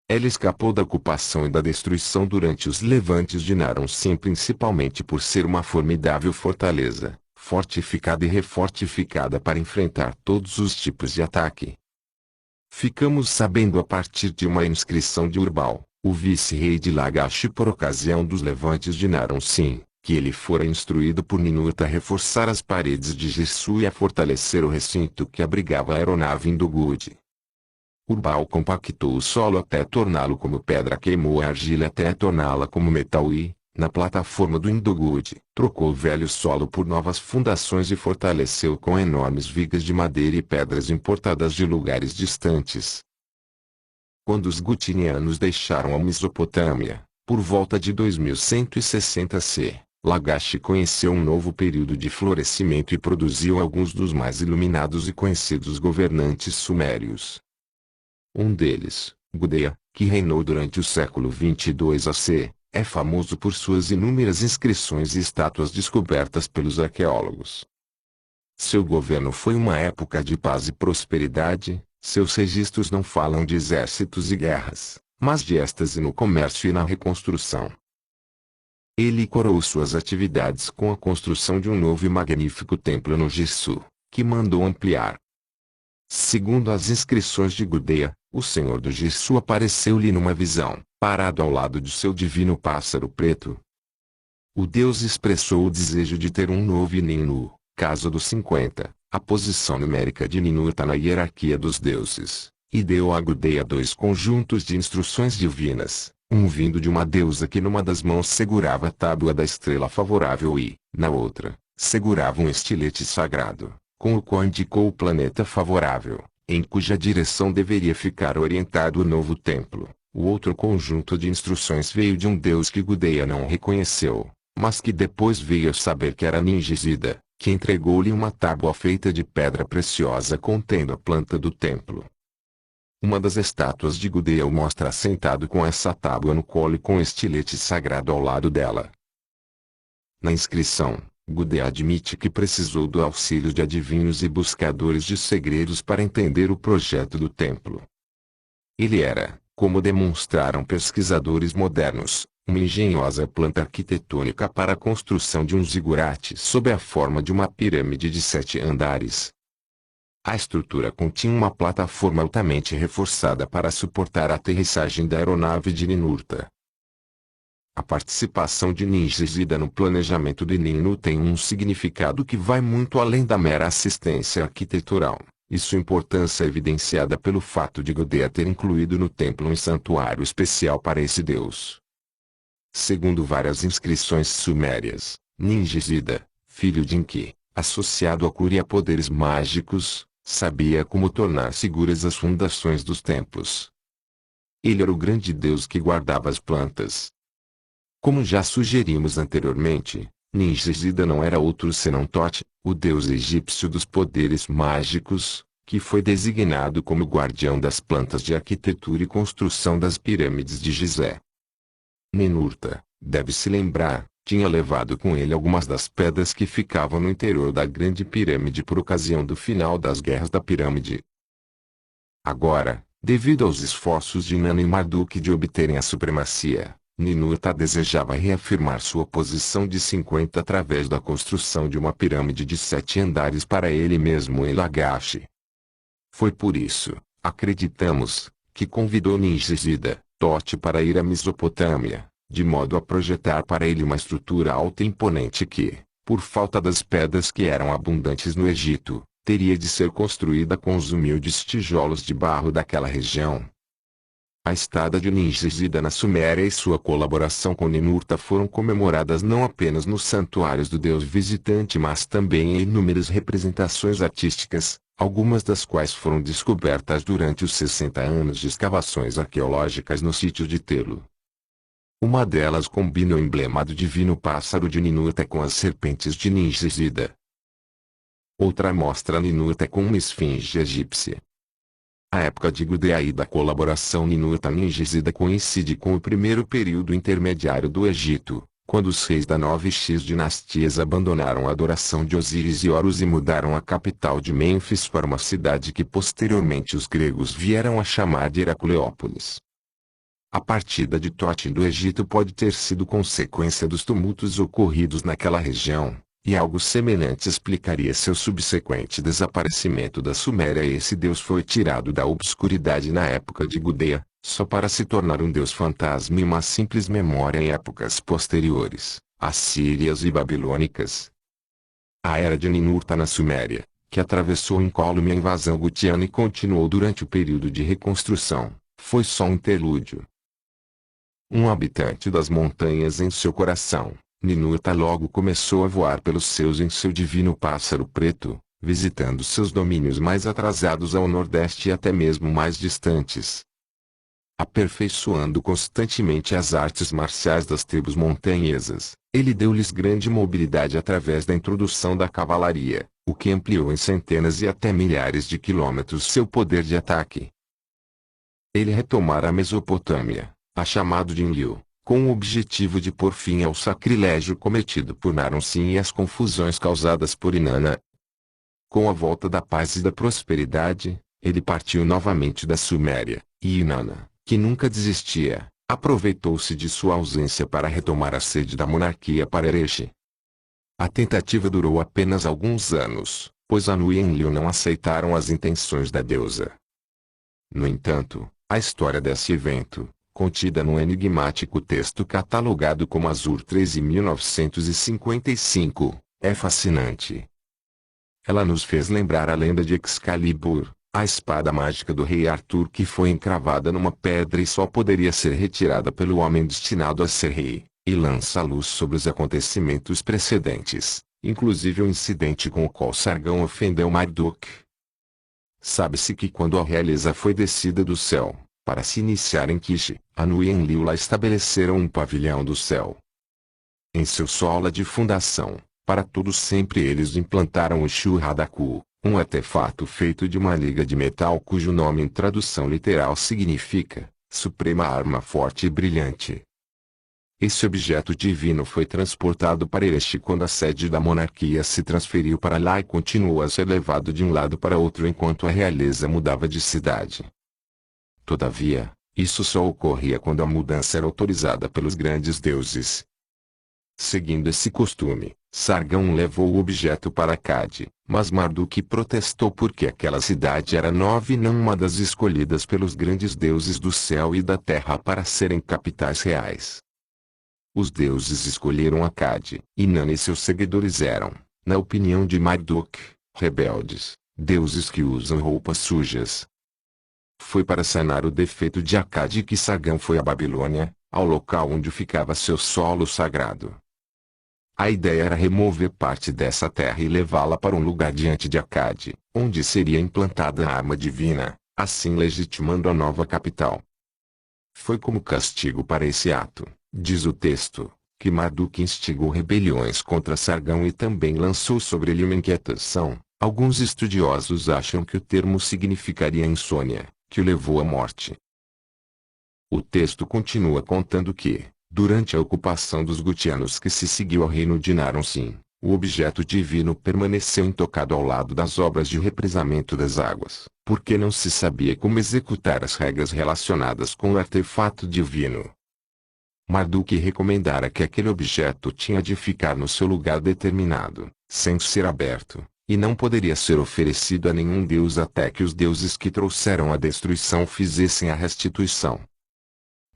Ela escapou da ocupação e da destruição durante os levantes de Naram-Sin, principalmente por ser uma formidável fortaleza, fortificada e refortificada para enfrentar todos os tipos de ataque. Ficamos sabendo a partir de uma inscrição de Urbal, o vice-rei de Lagash, por ocasião dos levantes de Naram-Sin, que ele fora instruído por Ninurta a reforçar as paredes de Girsu e a fortalecer o recinto que abrigava a aeronave Indogud. Urbal compactou o solo até torná-lo como pedra, queimou a argila até torná-la como metal e, na plataforma do Indogud, trocou o velho solo por novas fundações e fortaleceu com enormes vigas de madeira e pedras importadas de lugares distantes. Quando os gutinianos deixaram a Mesopotâmia, por volta de 2160 c., Lagash conheceu um novo período de florescimento e produziu alguns dos mais iluminados e conhecidos governantes sumérios. Um deles, Gudea, que reinou durante o século 22 AC, é famoso por suas inúmeras inscrições e estátuas descobertas pelos arqueólogos. Seu governo foi uma época de paz e prosperidade, seus registros não falam de exércitos e guerras, mas de êxtase no comércio e na reconstrução. Ele coroou suas atividades com a construção de um novo e magnífico templo no Girsu, que mandou ampliar. Segundo as inscrições de Gudea, o senhor do Girsu apareceu-lhe numa visão, parado ao lado de seu divino pássaro preto. O deus expressou o desejo de ter um novo Ninnu, caso dos 50, a posição numérica de Ninurta na hierarquia dos deuses, e deu a Gudea 2 conjuntos de instruções divinas, um vindo de uma deusa que numa das mãos segurava a tábua da estrela favorável e, na outra, segurava um estilete sagrado, com o qual indicou o planeta favorável, em cuja direção deveria ficar orientado o novo templo. O outro conjunto de instruções veio de um deus que Gudea não reconheceu, mas que depois veio a saber que era Ninjizida, que entregou-lhe uma tábua feita de pedra preciosa contendo a planta do templo. Uma das estátuas de Gudea o mostra sentado com essa tábua no colo e com o estilete sagrado ao lado dela. Na inscrição, Gudea admite que precisou do auxílio de adivinhos e buscadores de segredos para entender o projeto do templo. Ele era, como demonstraram pesquisadores modernos, uma engenhosa planta arquitetônica para a construção de um zigurate sob a forma de uma pirâmide de 7 andares. A estrutura continha uma plataforma altamente reforçada para suportar a aterrissagem da aeronave de Ninurta. A participação de Ninjizida no planejamento de Ninnu tem um significado que vai muito além da mera assistência arquitetural, e sua importância é evidenciada pelo fato de Gudea ter incluído no templo um santuário especial para esse deus. Segundo várias inscrições sumérias, Ninjizida, filho de Enki, associado a cura e a poderes mágicos, sabia como tornar seguras as fundações dos templos. Ele era o grande deus que guardava as plantas. Como já sugerimos anteriormente, Ninjizida não era outro senão Thoth, o deus egípcio dos poderes mágicos, que foi designado como guardião das plantas de arquitetura e construção das pirâmides de Gizé. Ninurta, deve-se lembrar, tinha levado com ele algumas das pedras que ficavam no interior da grande pirâmide por ocasião do final das guerras da pirâmide. Agora, devido aos esforços de Nana e Marduk de obterem a supremacia, Ninurta desejava reafirmar sua posição de 50 através da construção de uma pirâmide de 7 andares para ele mesmo em Lagash. Foi por isso, acreditamos, que convidou Ninjizida, Thoth, para ir à Mesopotâmia, de modo a projetar para ele uma estrutura alta e imponente que, por falta das pedras que eram abundantes no Egito, teria de ser construída com os humildes tijolos de barro daquela região. A estada de Ninjizida na Suméria e sua colaboração com Ninurta foram comemoradas não apenas nos santuários do deus visitante mas também em inúmeras representações artísticas, algumas das quais foram descobertas durante os 60 anos de escavações arqueológicas no sítio de Telo. Uma delas combina o emblema do divino pássaro de Ninurta com as serpentes de Ninjizida. Outra mostra Ninurta com uma esfinge egípcia. A época de Gudea e da colaboração Ninurta-Ninjizida coincide com o primeiro período intermediário do Egito, quando os reis da 9x dinastias abandonaram a adoração de Osíris e Horus e mudaram a capital de Mênfis para uma cidade que posteriormente os gregos vieram a chamar de Heracleópolis. A partida de Totim do Egito pode ter sido consequência dos tumultos ocorridos naquela região, e algo semelhante explicaria seu subsequente desaparecimento da Suméria. Esse deus foi tirado da obscuridade na época de Gudea, só para se tornar um deus fantasma e uma simples memória em épocas posteriores, assírias e babilônicas. A era de Ninurta na Suméria, que atravessou incólume a invasão gutiana e continuou durante o período de reconstrução, foi só um interlúdio. Um habitante das montanhas em seu coração, Ninurta logo começou a voar pelos céus em seu divino pássaro preto, visitando seus domínios mais atrasados ao nordeste e até mesmo mais distantes. Aperfeiçoando constantemente as artes marciais das tribos montanhesas, ele deu-lhes grande mobilidade através da introdução da cavalaria, o que ampliou em centenas e até milhares de quilômetros seu poder de ataque. Ele retomara a Mesopotâmia, a chamado de Enlil, com o objetivo de pôr fim ao sacrilégio cometido por Naram-Sin e às confusões causadas por Inanna. Com a volta da paz e da prosperidade, ele partiu novamente da Suméria, e Inanna, que nunca desistia, aproveitou-se de sua ausência para retomar a sede da monarquia para Ereche. A tentativa durou apenas alguns anos, pois Anu e Enlil não aceitaram as intenções da deusa. No entanto, a história desse evento, contida no enigmático texto catalogado como Azur 13.955, é fascinante. Ela nos fez lembrar a lenda de Excalibur, a espada mágica do rei Arthur que foi encravada numa pedra e só poderia ser retirada pelo homem destinado a ser rei, e lança luz sobre os acontecimentos precedentes, inclusive o incidente com o qual Sargão ofendeu Marduk. Sabe-se que quando a realeza foi descida do céu, para se iniciar em Kish, Anu e Enlil lá estabeleceram um pavilhão do céu. Em seu sola de fundação, para todos sempre eles implantaram o Shuradaku, um artefato feito de uma liga de metal cujo nome em tradução literal significa Suprema Arma Forte e Brilhante. Esse objeto divino foi transportado para Ereche quando a sede da monarquia se transferiu para lá e continuou a ser levado de um lado para outro enquanto a realeza mudava de cidade. Todavia, isso só ocorria quando a mudança era autorizada pelos grandes deuses. Seguindo esse costume, Sargão levou o objeto para Akkad, mas Marduk protestou porque aquela cidade era nova e não uma das escolhidas pelos grandes deuses do céu e da terra para serem capitais reais. Os deuses escolheram Akkad, e Inanna e seus seguidores eram, na opinião de Marduk, rebeldes, deuses que usam roupas sujas. Foi para sanar o defeito de Akkad que Sargão foi à Babilônia, ao local onde ficava seu solo sagrado. A ideia era remover parte dessa terra e levá-la para um lugar diante de Akkad, onde seria implantada a arma divina, assim legitimando a nova capital. Foi como castigo para esse ato, diz o texto, que Marduk instigou rebeliões contra Sargão e também lançou sobre ele uma inquietação. Alguns estudiosos acham que o termo significaria insônia, que o levou à morte. O texto continua contando que, durante a ocupação dos gutianos que se seguiu ao reino de Naram-Sin, o objeto divino permaneceu intocado ao lado das obras de represamento das águas, porque não se sabia como executar as regras relacionadas com o artefato divino. Marduk recomendara que aquele objeto tinha de ficar no seu lugar determinado, sem ser aberto, e não poderia ser oferecido a nenhum deus até que os deuses que trouxeram a destruição fizessem a restituição.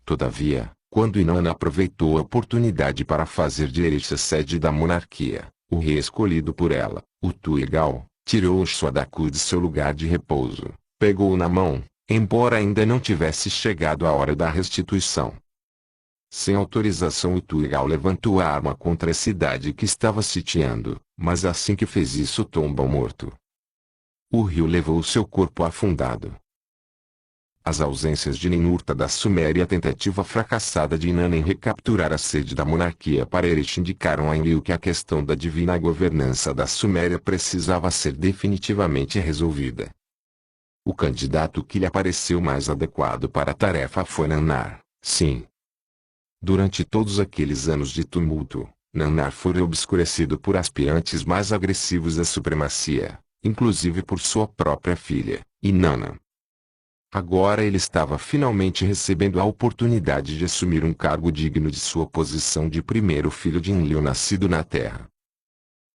Todavia, quando Inanna aproveitou a oportunidade para fazer de Ereche a sede da monarquia, o rei escolhido por ela, o Tuigal, tirou o Shuradaku de seu lugar de repouso, pegou-o na mão, embora ainda não tivesse chegado a hora da restituição. Sem autorização o Tuigal levantou a arma contra a cidade que estava sitiando, mas assim que fez isso tombou morto. O rio levou seu corpo afundado. As ausências de Ninurta da Suméria e a tentativa fracassada de Inanna em recapturar a sede da monarquia para Ereche indicaram a Enlil que a questão da divina governança da Suméria precisava ser definitivamente resolvida. O candidato que lhe pareceu mais adequado para a tarefa foi Nannar, sim. Durante todos aqueles anos de tumulto, Nanar foi obscurecido por aspirantes mais agressivos à supremacia, inclusive por sua própria filha, Inanna. Agora ele estava finalmente recebendo a oportunidade de assumir um cargo digno de sua posição de primeiro filho de Enlil nascido na Terra.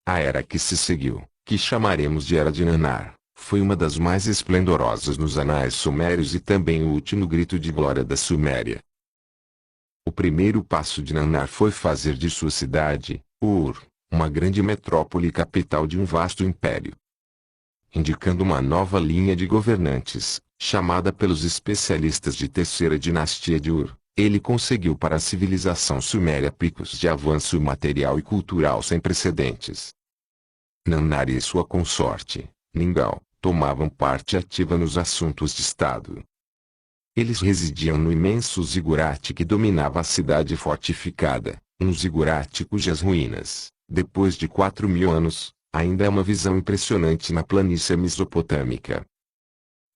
A era que se seguiu, que chamaremos de Era de Nanar, foi uma das mais esplendorosas nos anais sumérios e também o último grito de glória da Suméria. O primeiro passo de Nanar foi fazer de sua cidade, Ur, uma grande metrópole capital de um vasto império. Indicando uma nova linha de governantes, chamada pelos especialistas de terceira dinastia de Ur, ele conseguiu para a civilização suméria picos de avanço material e cultural sem precedentes. Nanar e sua consorte, Ningal, tomavam parte ativa nos assuntos de Estado. Eles residiam no imenso zigurate que dominava a cidade fortificada, um zigurate cujas ruínas, depois de 4.000 anos, ainda é uma visão impressionante na planície mesopotâmica.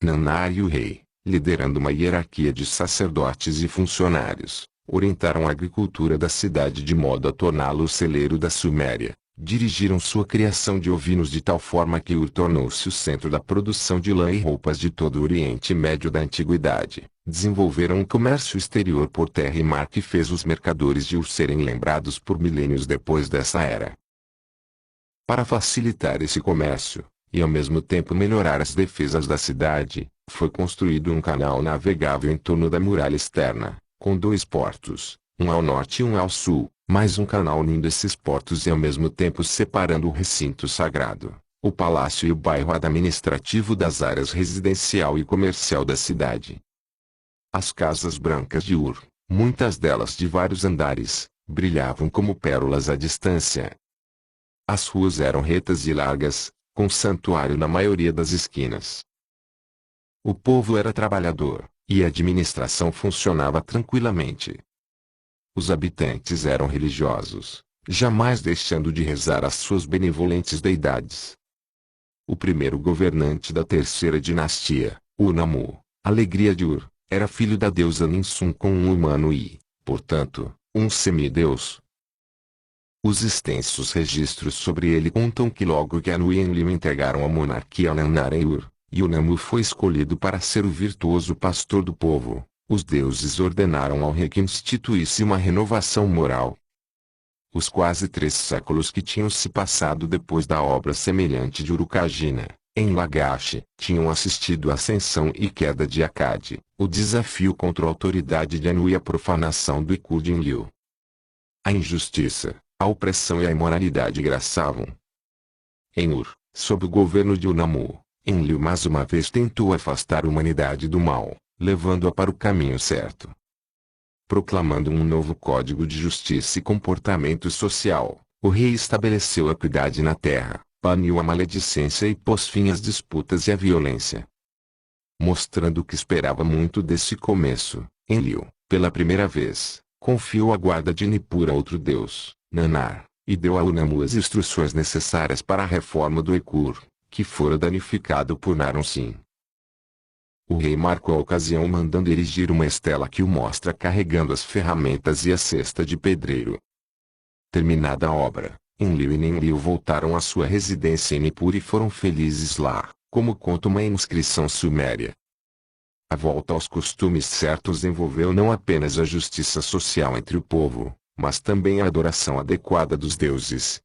Nanar e o rei, liderando uma hierarquia de sacerdotes e funcionários, orientaram a agricultura da cidade de modo a torná-lo o celeiro da Suméria. Dirigiram sua criação de ovinos de tal forma que Ur tornou-se o centro da produção de lã e roupas de todo o Oriente Médio da Antiguidade. Desenvolveram um comércio exterior por terra e mar que fez os mercadores de Ur serem lembrados por milênios depois dessa era. Para facilitar esse comércio, e ao mesmo tempo melhorar as defesas da cidade, foi construído um canal navegável em torno da muralha externa, com 2 portos, um ao norte e um ao sul, mais um canal unindo esses portos e ao mesmo tempo separando o recinto sagrado, o palácio e o bairro administrativo das áreas residencial e comercial da cidade. As casas brancas de Ur, muitas delas de vários andares, brilhavam como pérolas à distância. As ruas eram retas e largas, com santuário na maioria das esquinas. O povo era trabalhador, e a administração funcionava tranquilamente. Os habitantes eram religiosos, jamais deixando de rezar às suas benevolentes deidades. O primeiro governante da terceira dinastia, Unamu, alegria de Ur, era filho da deusa Ninsun com um humano e, portanto, um semideus. Os extensos registros sobre ele contam que logo que Anu e Enlil entregaram a monarquia a Nanar em Ur, e Unamu foi escolhido para ser o virtuoso pastor do povo. Os deuses ordenaram ao rei que instituísse uma renovação moral. Os quase 3 séculos que tinham se passado depois da obra semelhante de Urukagina, em Lagash, tinham assistido à ascensão e queda de Akkad, o desafio contra a autoridade de Anu e a profanação do Iku de Enlil. A injustiça, a opressão e a imoralidade graçavam. Em Ur, sob o governo de Unamu, Enlil mais uma vez tentou afastar a humanidade do mal, levando-a para o caminho certo. Proclamando um novo código de justiça e comportamento social, o rei estabeleceu a equidade na terra, baniu a maledicência e pôs fim às disputas e à violência. Mostrando que esperava muito desse começo, Enlil, pela primeira vez, confiou a guarda de Nippur a outro deus, Nanar, e deu a Unamu as instruções necessárias para a reforma do Ekur, que fora danificado por Naram-Sin. O rei marcou a ocasião mandando erigir uma estela que o mostra carregando as ferramentas e a cesta de pedreiro. Terminada a obra, Enlil e Ninlil voltaram à sua residência em Nippur e foram felizes lá, como conta uma inscrição suméria. A volta aos costumes certos envolveu não apenas a justiça social entre o povo, mas também a adoração adequada dos deuses.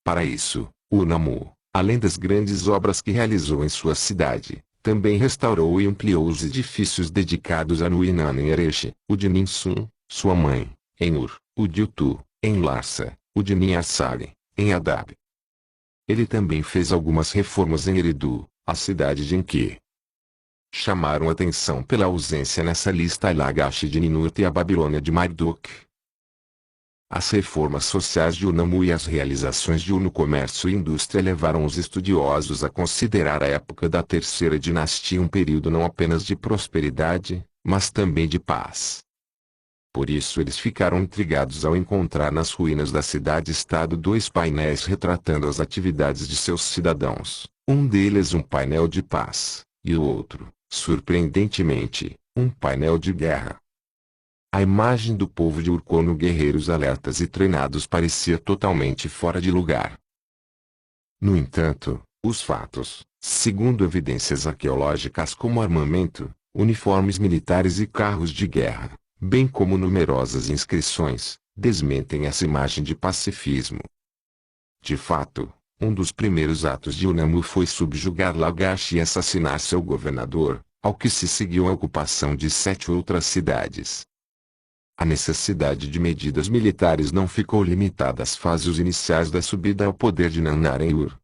Para isso, Unamu, além das grandes obras que realizou em sua cidade, também restaurou e ampliou os edifícios dedicados a Anu e Inanna em Ereche, o de Ninsun, sua mãe, em Ur, o de Utu, em Larsa, o de Niarsali, em Adab. Ele também fez algumas reformas em Eridu, a cidade de Enki. Chamaram atenção pela ausência nessa lista a Lagash de Ninurta e a Babilônia de Marduk. As reformas sociais de Unamu e as realizações de Ur no comércio e indústria levaram os estudiosos a considerar a época da terceira dinastia um período não apenas de prosperidade, mas também de paz. Por isso eles ficaram intrigados ao encontrar nas ruínas da cidade-estado 2 painéis retratando as atividades de seus cidadãos, um deles um painel de paz, e o outro, surpreendentemente, um painel de guerra. A imagem do povo de Ur como guerreiros alertas e treinados parecia totalmente fora de lugar. No entanto, os fatos, segundo evidências arqueológicas como armamento, uniformes militares e carros de guerra, bem como numerosas inscrições, desmentem essa imagem de pacifismo. De fato, um dos primeiros atos de Unamu foi subjugar Lagash e assassinar seu governador, ao que se seguiu a ocupação de 7 outras cidades. A necessidade de medidas militares não ficou limitada às fases iniciais da subida ao poder de Nanar em Ur.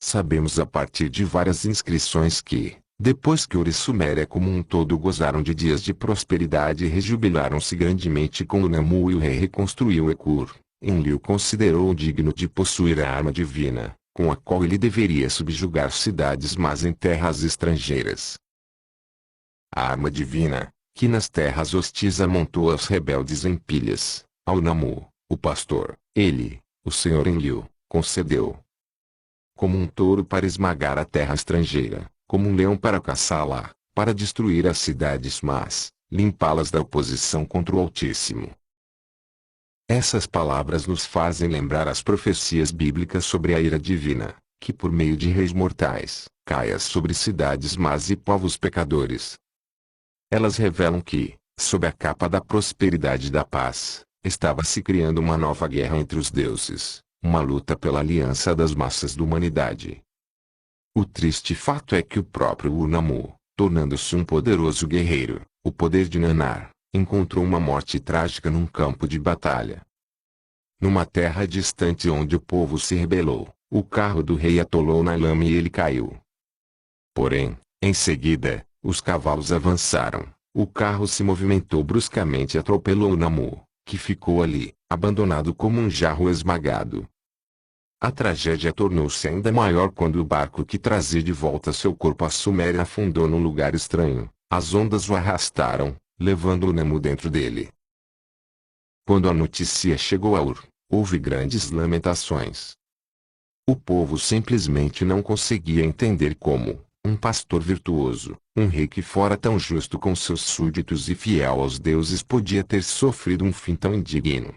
Sabemos a partir de várias inscrições que, depois que Ur e Suméria como um todo gozaram de dias de prosperidade e rejubilaram-se grandemente com Unamu e o rei reconstruiu Ekur, Enlil considerou digno de possuir a arma divina, com a qual ele deveria subjugar cidades mas em terras estrangeiras. A arma divina, que nas terras hostis amontou aos rebeldes em pilhas, a Unamu, o pastor, ele, o senhor Enlil, concedeu. Como um touro para esmagar a terra estrangeira, como um leão para caçá-la, para destruir as cidades mas, limpá-las da oposição contra o Altíssimo. Essas palavras nos fazem lembrar as profecias bíblicas sobre a ira divina, que por meio de reis mortais, caia sobre cidades más e povos pecadores. Elas revelam que, sob a capa da prosperidade e da paz, estava se criando uma nova guerra entre os deuses, uma luta pela aliança das massas da humanidade. O triste fato é que o próprio Unamu, tornando-se um poderoso guerreiro, o poder de Nanar, encontrou uma morte trágica num campo de batalha. Numa terra distante onde o povo se rebelou, o carro do rei atolou na lama e ele caiu. Porém, em seguida, os cavalos avançaram, o carro se movimentou bruscamente e atropelou Unamu, que ficou ali, abandonado como um jarro esmagado. A tragédia tornou-se ainda maior quando o barco que trazia de volta seu corpo à Suméria afundou num lugar estranho. As ondas o arrastaram, levando Unamu dentro dele. Quando a notícia chegou a Ur, houve grandes lamentações. O povo simplesmente não conseguia entender como, um pastor virtuoso, um rei que fora tão justo com seus súditos e fiel aos deuses podia ter sofrido um fim tão indigno.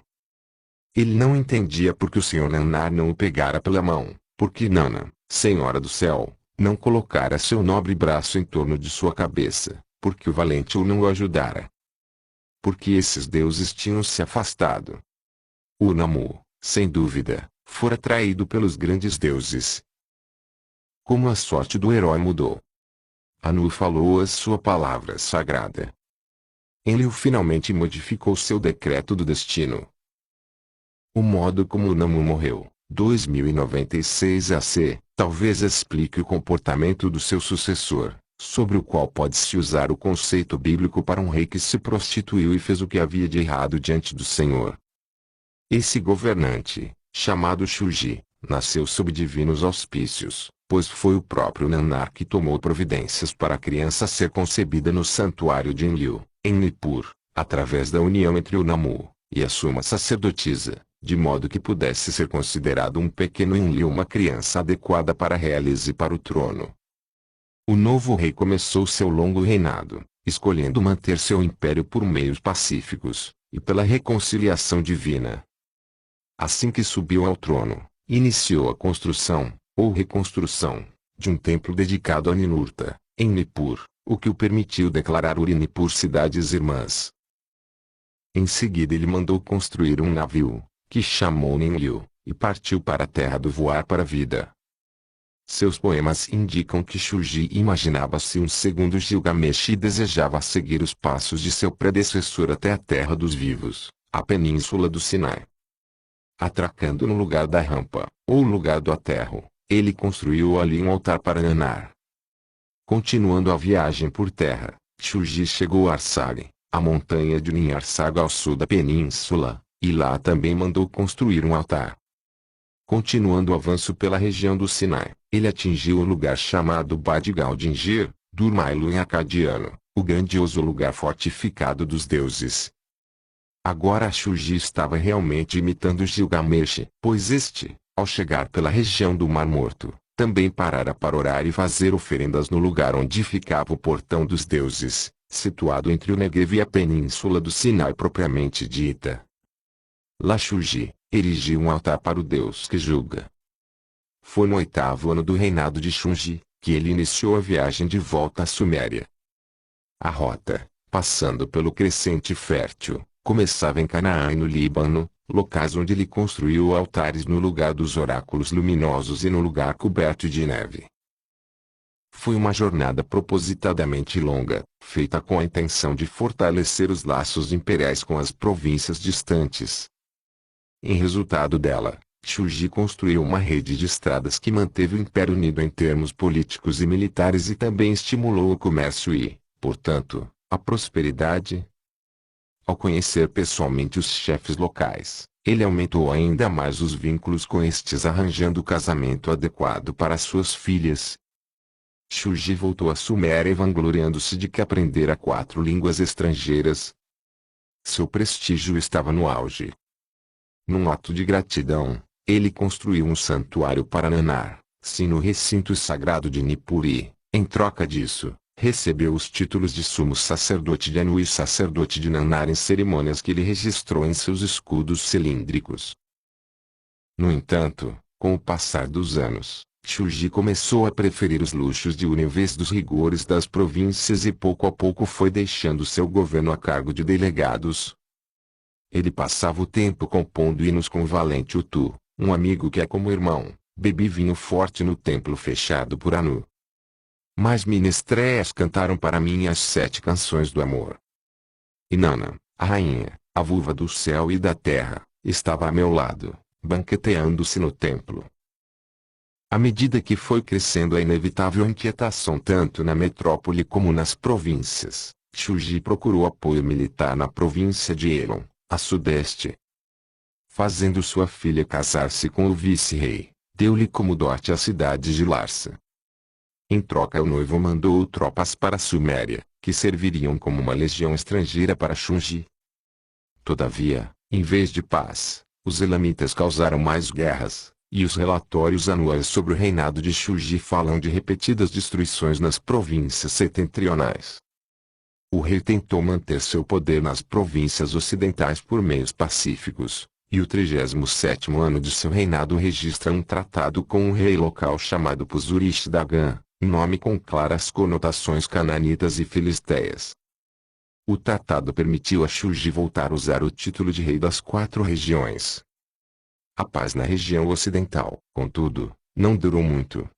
Ele não entendia por que o senhor Nanar não o pegara pela mão, porque Nana, senhora do céu, não colocara seu nobre braço em torno de sua cabeça, porque o valente o não o ajudara. Porque esses deuses tinham se afastado. Unamu, sem dúvida, fora traído pelos grandes deuses. Como a sorte do herói mudou. Anu falou a sua palavra sagrada. Enlil finalmente modificou seu decreto do destino. O modo como Unamu morreu, 2096 AC, talvez explique o comportamento do seu sucessor, sobre o qual pode-se usar o conceito bíblico para um rei que se prostituiu e fez o que havia de errado diante do Senhor. Esse governante, chamado Shuji, nasceu sob divinos auspícios, pois foi o próprio Nanar que tomou providências para a criança ser concebida no santuário de Enlil, em Nippur, através da união entre Unamu e a suma sacerdotisa, de modo que pudesse ser considerado um pequeno Enlil uma criança adequada para a realeza e para o trono. O novo rei começou seu longo reinado, escolhendo manter seu império por meios pacíficos, e pela reconciliação divina. Assim que subiu ao trono, iniciou a construção, ou reconstrução, de um templo dedicado a Ninurta, em Nippur, o que o permitiu declarar Ur e Nippur cidades irmãs. Em seguida ele mandou construir um navio, que chamou Enlil, e partiu para a terra do voar para a vida. Seus poemas indicam que Shuji imaginava-se um segundo Gilgamesh e desejava seguir os passos de seu predecessor até a terra dos vivos, a península do Sinai. Atracando no lugar da rampa, ou lugar do aterro, ele construiu ali um altar para Nanar. Continuando a viagem por terra, Shuji chegou a Arsag, a montanha de Ninharsag ao sul da península, e lá também mandou construir um altar. Continuando o avanço pela região do Sinai, ele atingiu o lugar chamado Bad-Galdingir, Durmailu em acadiano, o grandioso lugar fortificado dos deuses. Agora Shuji estava realmente imitando Gilgamesh, pois este, ao chegar pela região do Mar Morto, também parara para orar e fazer oferendas no lugar onde ficava o portão dos deuses, situado entre o Neguev e a península do Sinai propriamente dita. Lá Shuji erigiu um altar para o deus que julga. Foi no 8º ano do reinado de Shunji que ele iniciou a viagem de volta à Suméria. A rota, passando pelo crescente fértil, começava em Canaã e no Líbano, locais onde ele construiu altares no lugar dos oráculos luminosos e no lugar coberto de neve. Foi uma jornada propositadamente longa, feita com a intenção de fortalecer os laços imperiais com as províncias distantes. Em resultado dela, Shuji construiu uma rede de estradas que manteve o Império unido em termos políticos e militares e também estimulou o comércio e, portanto, a prosperidade. Ao conhecer pessoalmente os chefes locais, ele aumentou ainda mais os vínculos com estes arranjando o casamento adequado para suas filhas. Shuji voltou à Suméria vangloriando-se de que aprendera 4 línguas estrangeiras. Seu prestígio estava no auge. Num ato de gratidão, ele construiu um santuário para Nanar, sim no recinto sagrado de Nippuri. Em troca disso, recebeu os títulos de sumo sacerdote de Anu e sacerdote de Nanar em cerimônias que ele registrou em seus escudos cilíndricos. No entanto, com o passar dos anos, Shuji começou a preferir os luxos de Uni em vez dos rigores das províncias e pouco a pouco foi deixando seu governo a cargo de delegados. Ele passava o tempo compondo hinos com o valente Utu, um amigo que é como irmão, bebi vinho forte no templo fechado por Anu. Mais menestréis cantaram para mim as 7 canções do amor. Inanna, a rainha, a vulva do céu e da terra, estava a meu lado, banqueteando-se no templo. À medida que foi crescendo a inevitável inquietação tanto na metrópole como nas províncias, Shuji procurou apoio militar na província de Elon, a sudeste. Fazendo sua filha casar-se com o vice-rei, deu-lhe como dote a cidade de Larsa. Em troca o noivo mandou tropas para a Suméria, que serviriam como uma legião estrangeira para Shunji. Todavia, em vez de paz, os elamitas causaram mais guerras, e os relatórios anuais sobre o reinado de Shuji falam de repetidas destruições nas províncias setentrionais. O rei tentou manter seu poder nas províncias ocidentais por meios pacíficos, e o 37º ano de seu reinado registra um tratado com um rei local chamado Puzurish Dagan, nome com claras conotações cananitas e filisteias. O tratado permitiu a Shuji voltar a usar o título de rei das 4 regiões. A paz na região ocidental, contudo, não durou muito.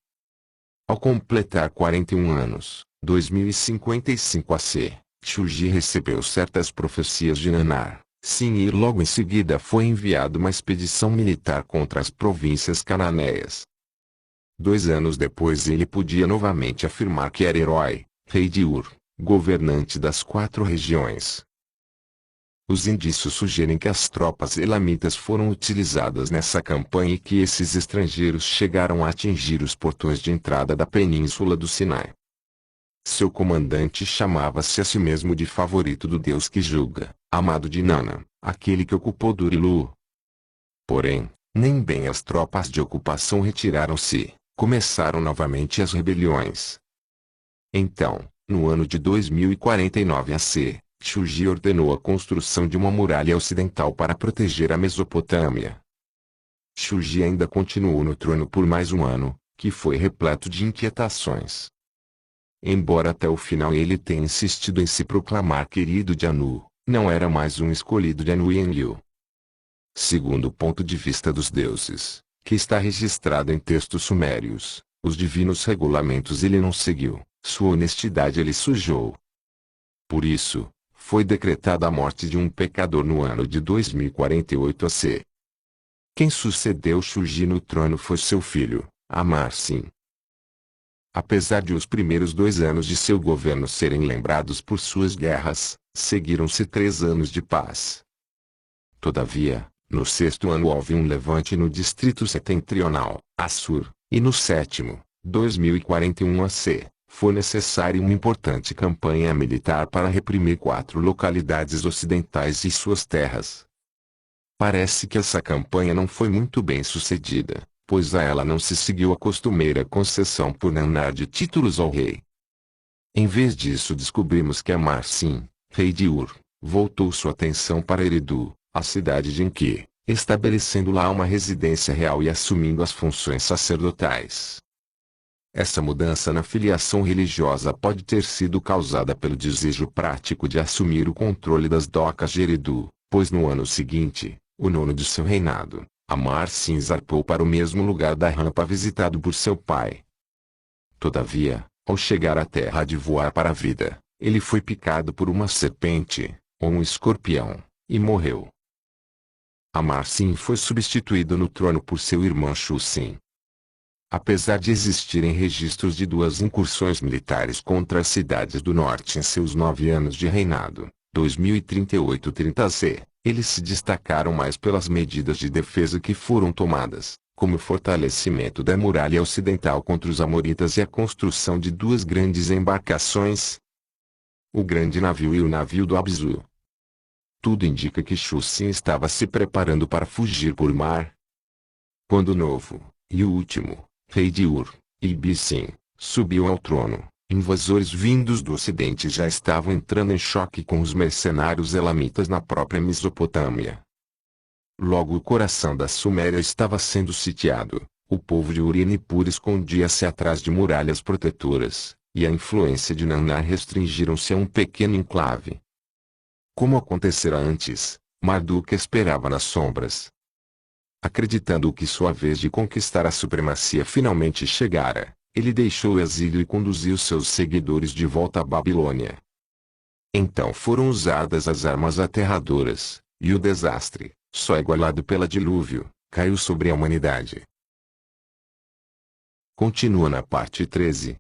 Ao completar 41 anos, 2055 AC, Shuji recebeu certas profecias de Nanar, sim, e logo em seguida foi enviado uma expedição militar contra as províncias cananeias. 2 anos depois ele podia novamente afirmar que era herói, rei de Ur, governante das 4 regiões. Os indícios sugerem que as tropas elamitas foram utilizadas nessa campanha e que esses estrangeiros chegaram a atingir os portões de entrada da península do Sinai. Seu comandante chamava-se a si mesmo de favorito do Deus que julga, amado de Inanna, aquele que ocupou Durilu. Porém, nem bem as tropas de ocupação retiraram-se, começaram novamente as rebeliões. Então, no ano de 2049 AC, Shuji ordenou a construção de uma muralha ocidental para proteger a Mesopotâmia. Shuji ainda continuou no trono por mais um ano, que foi repleto de inquietações. Embora até o final ele tenha insistido em se proclamar querido de Anu, não era mais um escolhido de Anu e Enlil. Segundo o ponto de vista dos deuses, que está registrado em textos sumérios, os divinos regulamentos ele não seguiu, sua honestidade ele sujou. Por isso, foi decretada a morte de um pecador no ano de 2048 AC. Quem sucedeu Shuji no trono foi seu filho, Amar-Sin. Apesar de os primeiros 2 anos de seu governo serem lembrados por suas guerras, seguiram-se 3 anos de paz. Todavia, no 6º ano houve um levante no distrito setentrional, Assur, e no 7º, 2041 AC, foi necessária uma importante campanha militar para reprimir 4 localidades ocidentais e suas terras. Parece que essa campanha não foi muito bem sucedida, pois a ela não se seguiu a costumeira concessão por Nanar de títulos ao rei. Em vez disso descobrimos que Amar-Sin, rei de Ur, voltou sua atenção para Eridu, a cidade de Enki, estabelecendo lá uma residência real e assumindo as funções sacerdotais. Essa mudança na filiação religiosa pode ter sido causada pelo desejo prático de assumir o controle das docas de Eridu, pois no ano seguinte, o nono de seu reinado, Amar-Sin zarpou para o mesmo lugar da rampa visitado por seu pai. Todavia, ao chegar à terra de voar para a vida, ele foi picado por uma serpente, ou um escorpião, e morreu. Amar-Sin foi substituído no trono por seu irmão Shu-Sin. Apesar de existirem registros de duas incursões militares contra as cidades do norte em seus 9 anos de reinado, 2038-30 eles se destacaram mais pelas medidas de defesa que foram tomadas, como o fortalecimento da muralha ocidental contra os amoritas e a construção de duas grandes embarcações, o grande navio e o navio do Abzu. Tudo indica que Shu-Sin estava se preparando para fugir por mar. Quando o novo, e o último, rei de Ur, Ibi-Sin, subiu ao trono, invasores vindos do ocidente já estavam entrando em choque com os mercenários elamitas na própria Mesopotâmia. Logo o coração da Suméria estava sendo sitiado, o povo de Ur e Nippur escondia-se atrás de muralhas protetoras, e a influência de Nannar restringiram-se a um pequeno enclave. Como acontecera antes, Marduk esperava nas sombras. Acreditando que sua vez de conquistar a supremacia finalmente chegara, ele deixou o exílio e conduziu seus seguidores de volta à Babilônia. Então foram usadas as armas aterradoras, e o desastre, só igualado pela dilúvio, caiu sobre a humanidade. Continua na parte 13.